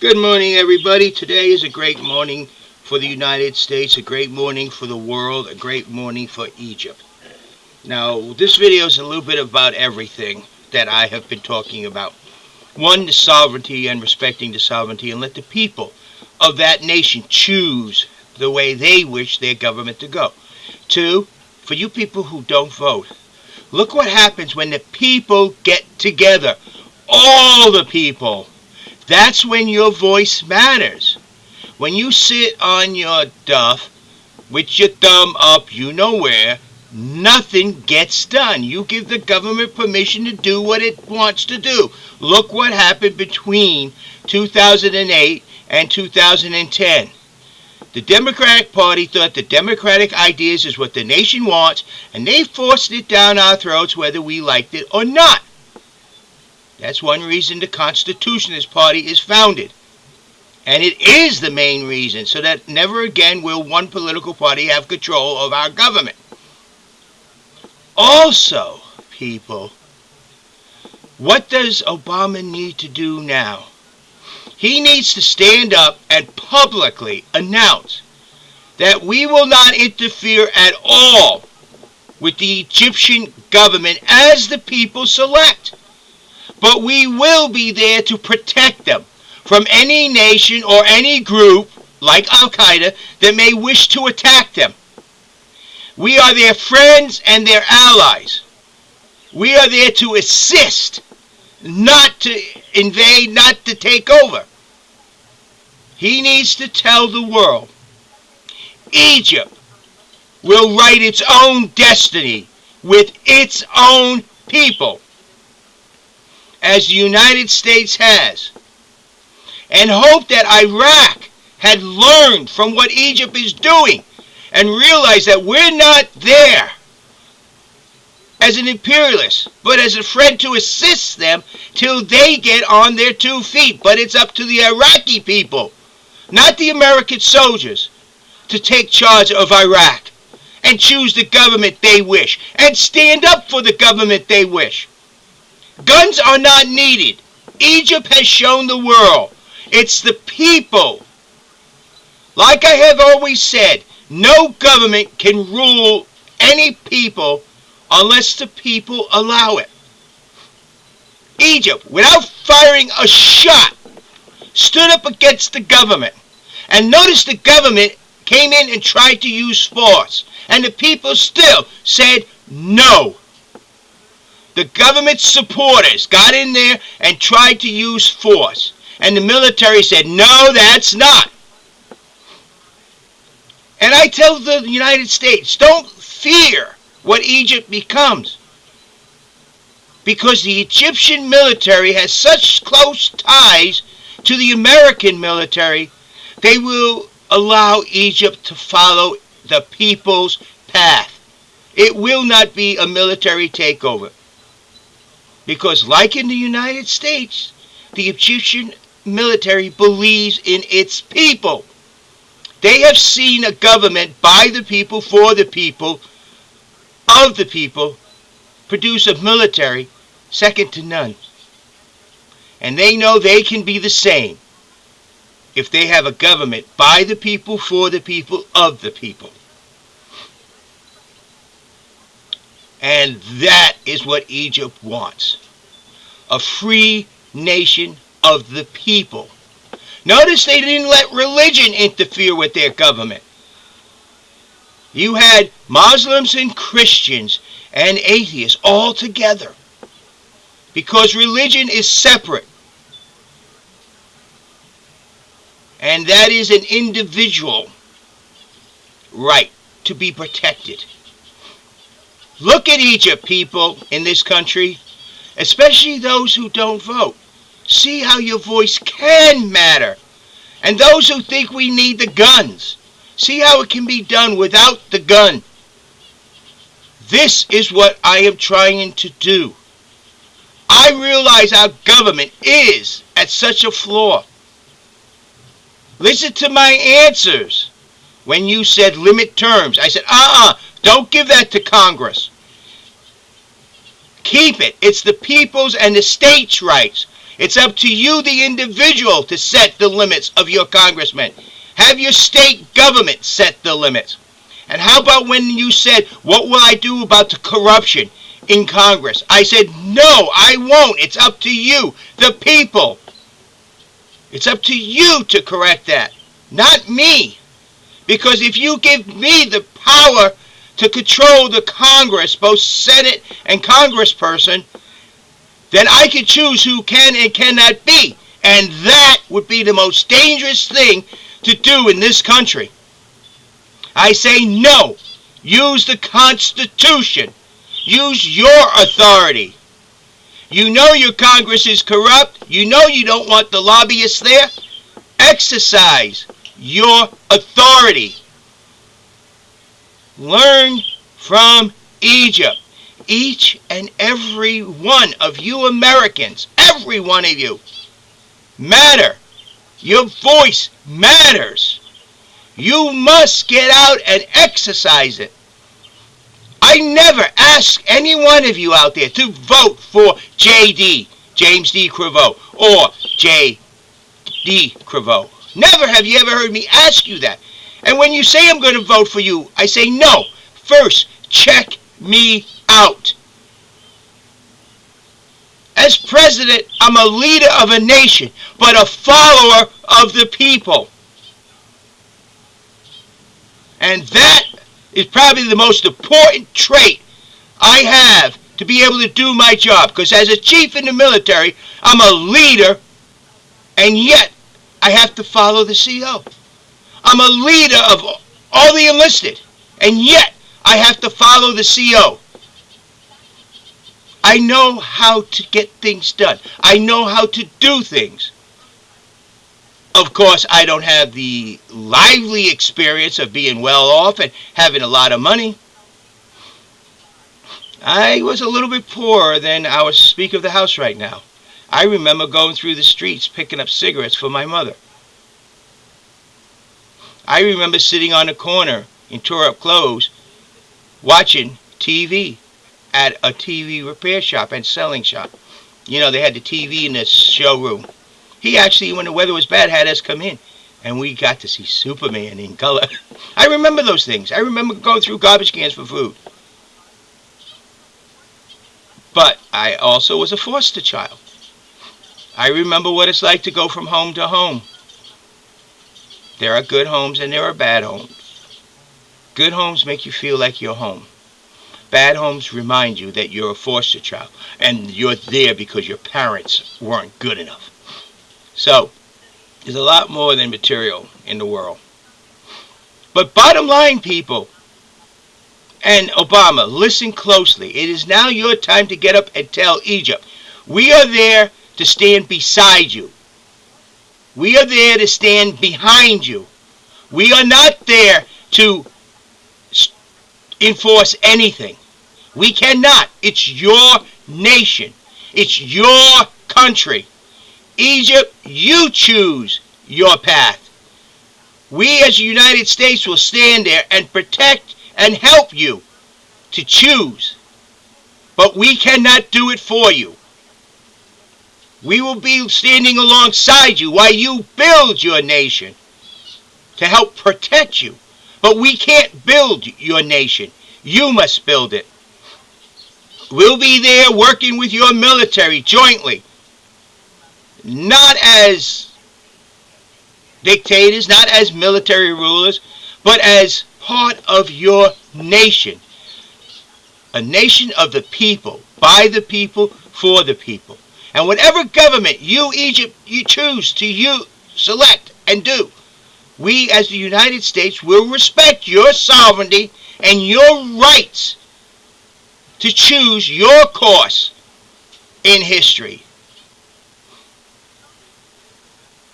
Good morning, everybody. Today is a great morning for the United States, a great morning for the world, a great morning for Egypt. Now, this video is a little bit about everything that I have been talking about. One, the sovereignty and respecting the sovereignty, and let the people of that nation choose the way they wish their government to go. Two, for you people who don't vote, look what happens when the people get together. All the people. That's when your voice matters. When you sit on your duff with your thumb up you know where, nothing gets done. You give the government permission to do what it wants to do. Look what happened between 2008 and 2010. The Democratic Party thought the democratic ideas is what the nation wants, and they forced it down our throats whether we liked it or not. That's one reason the Constitutionalist Party is founded. And it is the main reason, so that never again will one political party have control of our government. Also, people, what does Obama need to do now? He needs to stand up and publicly announce that we will not interfere at all with the Egyptian government as the people select. But we will be there to protect them from any nation or any group, like Al-Qaeda, that may wish to attack them. We are their friends and their allies. We are there to assist, not to invade, not to take over. He needs to tell the world, Egypt will write its own destiny with its own people, as the United States has, and hope that Iraq had learned from what Egypt is doing and realized that we're not there as an imperialist, but as a friend to assist them till they get on their 2 feet. But it's up to the Iraqi people, not the American soldiers, to take charge of Iraq and choose the government they wish and stand up for the government they wish. Guns are not needed. Egypt has shown the world. It's the people. Like I have always said, no government can rule any people unless the people allow it. Egypt, without firing a shot, stood up against the government. And notice the government came in and tried to use force. And the people still said no. The government supporters got in there and tried to use force. And the military said, no, that's not. And I tell the United States, don't fear what Egypt becomes. Because the Egyptian military has such close ties to the American military, they will allow Egypt to follow the people's path. It will not be a military takeover. Because like in the United States, the Egyptian military believes in its people. They have seen a government by the people, for the people, of the people, produce a military second to none. And they know they can be the same if they have a government by the people, for the people, of the people. And that is what Egypt wants. A free nation of the people. Notice they didn't let religion interfere with their government. You had Muslims and Christians and atheists all together. Because religion is separate. And that is an individual right to be protected. Look at Egypt, people in this country, especially those who don't vote. See how your voice can matter. And those who think we need the guns, see how it can be done without the gun. This is what I am trying to do. I realize our government is at such a flaw. Listen to my answers. When you said limit terms, I said, don't give that to Congress. Keep it. It's the people's and the states' rights. It's up to you, the individual, to set the limits of your congressman. Have your state government set the limits. And how about when you said, what will I do about the corruption in Congress? I said, no, I won't. It's up to you, the people. It's up to you to correct that, not me. Because if you give me the power to control the Congress, both Senate and Congressperson, then I can choose who can and cannot be. And that would be the most dangerous thing to do in this country. I say no. Use the Constitution. Use your authority. You know your Congress is corrupt. You know you don't want the lobbyists there. Exercise your authority. Learn from Egypt. Each and every one of you Americans, every one of you, matter. Your voice matters. You must get out and exercise it. I never ask any one of you out there to vote for J.D., James D. Cravo, or J.D. Cravo. Never have you ever heard me ask you that. And when you say I'm going to vote for you, I say no. First, check me out. As president, I'm a leader of a nation, but a follower of the people. And that is probably the most important trait I have to be able to do my job. Because as a chief in the military, I'm a leader, and yet I have to follow the CO. I'm a leader of all the enlisted, and yet I have to follow the CO. I know how to get things done. I know how to do things. Of course, I don't have the lively experience of being well off and having a lot of money. I was a little bit poorer than our Speaker of the House right now. I remember going through the streets picking up cigarettes for my mother. I remember sitting on a corner in tore-up clothes watching TV at a TV repair shop and selling shop. You know, they had the TV in the showroom. He actually, when the weather was bad, had us come in, and we got to see Superman in color. I remember those things. I remember going through garbage cans for food. But I also was a foster child. I remember what it's like to go from home to home. There are good homes and there are bad homes. Good homes make you feel like you're home. Bad homes remind you that you're a foster child and you're there because your parents weren't good enough. So, there's a lot more than material in the world. But bottom line, people, and Obama, listen closely. It is now your time to get up and tell Egypt, we are there to stand beside you. We are there to stand behind you. We are not there to enforce anything. We cannot. It's your nation. It's your country. Egypt, you choose your path. We as the United States will stand there and protect and help you to choose. But we cannot do it for you. We will be standing alongside you while you build your nation to help protect you. But we can't build your nation. You must build it. We'll be there working with your military jointly. Not as dictators, not as military rulers, but as part of your nation. A nation of the people, by the people, for the people. And whatever government you, Egypt, you choose to select and do, we as the United States will respect your sovereignty and your rights to choose your course in history.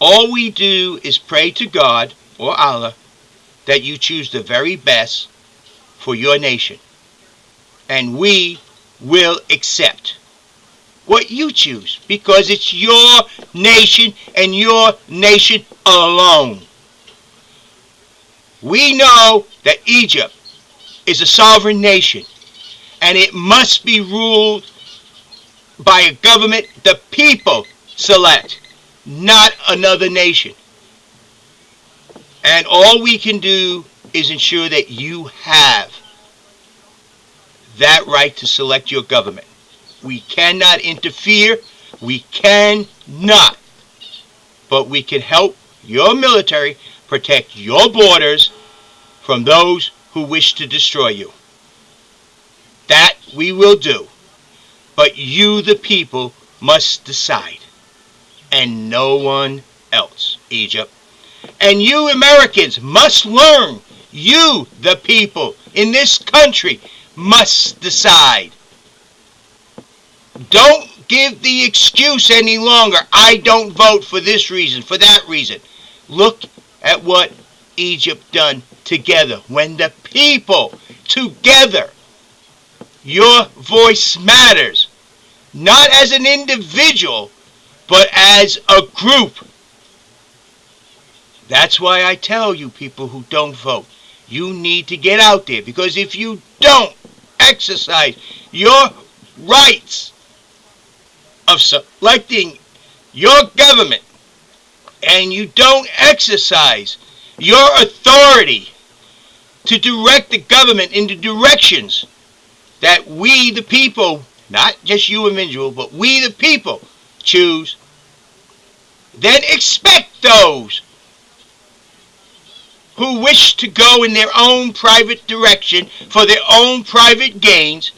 All we do is pray to God or Allah that you choose the very best for your nation. And we will accept what you choose because it's your nation and your nation alone. We know that Egypt is a sovereign nation and it must be ruled by a government the people select, not another nation. And all we can do is ensure that you have that right to select your government. We cannot interfere. We cannot. But we can help your military protect your borders from those who wish to destroy you. That we will do. But you, the people, must decide. And no one else, Egypt. And you, Americans, must learn. You, the people in this country, must decide. Don't give the excuse any longer. I don't vote for this reason, for that reason. Look at what Egypt done together. When the people together, your voice matters. Not as an individual, but as a group. That's why I tell you people who don't vote, you need to get out there. Because if you don't exercise your rights of selecting your government, and you don't exercise your authority to direct the government in the directions that we the people, not just you individual, but we the people choose, then expect those who wish to go in their own private direction for their own private gains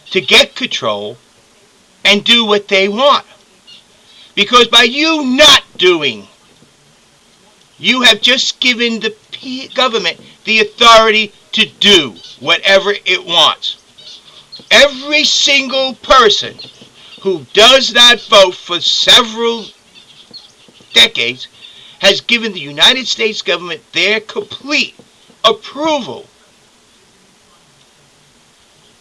to get control and do what they want. Because by you not doing, you have just given the government the authority to do whatever it wants. Every single person who does not vote for several decades has given the United States government their complete approval.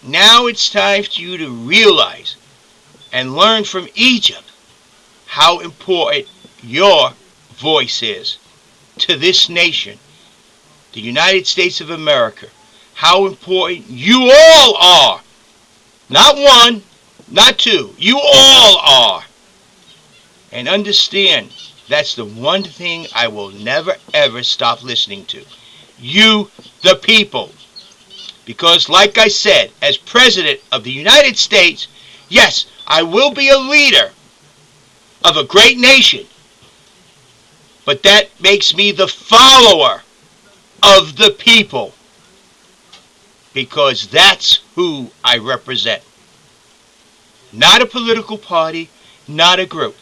Now it's time for you to realize and learn from Egypt how important your voice is to this nation, the United States of America. How important you all are. Not one, not two. You all are. And understand, that's the one thing I will never ever stop listening to. You, the people. Because like I said, as President of the United States, yes, I will be a leader of a great nation. But that makes me the follower of the people. Because that's who I represent. Not a political party, not a group.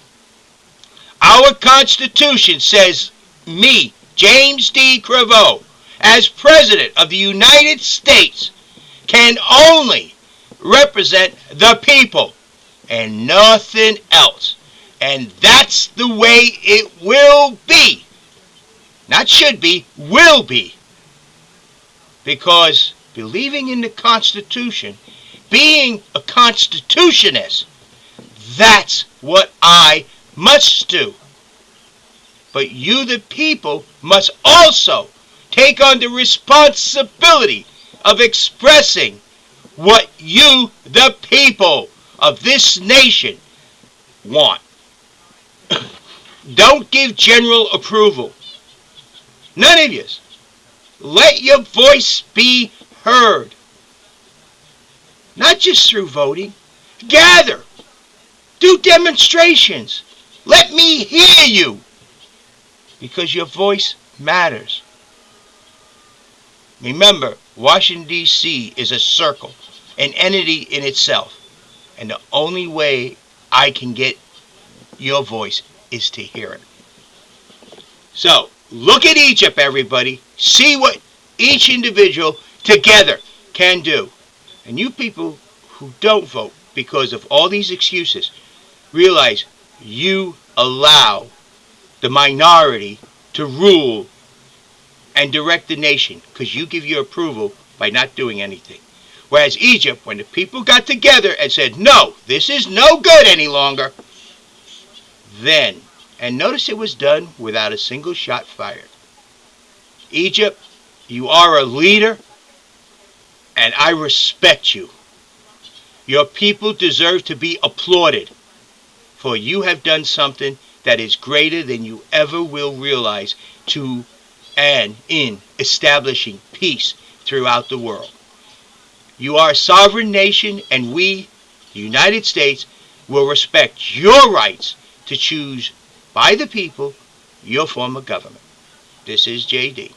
Our Constitution says me, James D. Cravo, as President of the United States, can only represent the people and nothing else. And that's the way it will be. Not should be, will be. Because believing in the Constitution, being a Constitutionist, that's what I must do. But you, the people, must also take on the responsibility of expressing what you, the people of this nation, want. Don't give general approval. None of you. Let your voice be heard. Not just through voting. Gather. Do demonstrations. Let me hear you. Because your voice matters. Remember, Washington, D.C. is a circle, an entity in itself. And the only way I can get your voice is to hear it. So, look at Egypt, everybody. See what each individual together can do. And you people who don't vote because of all these excuses, realize you allow the minority to rule and direct the nation because you give your approval by not doing anything. Whereas Egypt, when the people got together and said, no, this is no good any longer, then, and notice it was done without a single shot fired. Egypt, you are a leader, and I respect you. Your people deserve to be applauded. for you have done something that is greater than you ever will realize to and in establishing peace throughout the world. You are a sovereign nation, and we, the United States, will respect your rights to choose by the people your form of government. This is JD.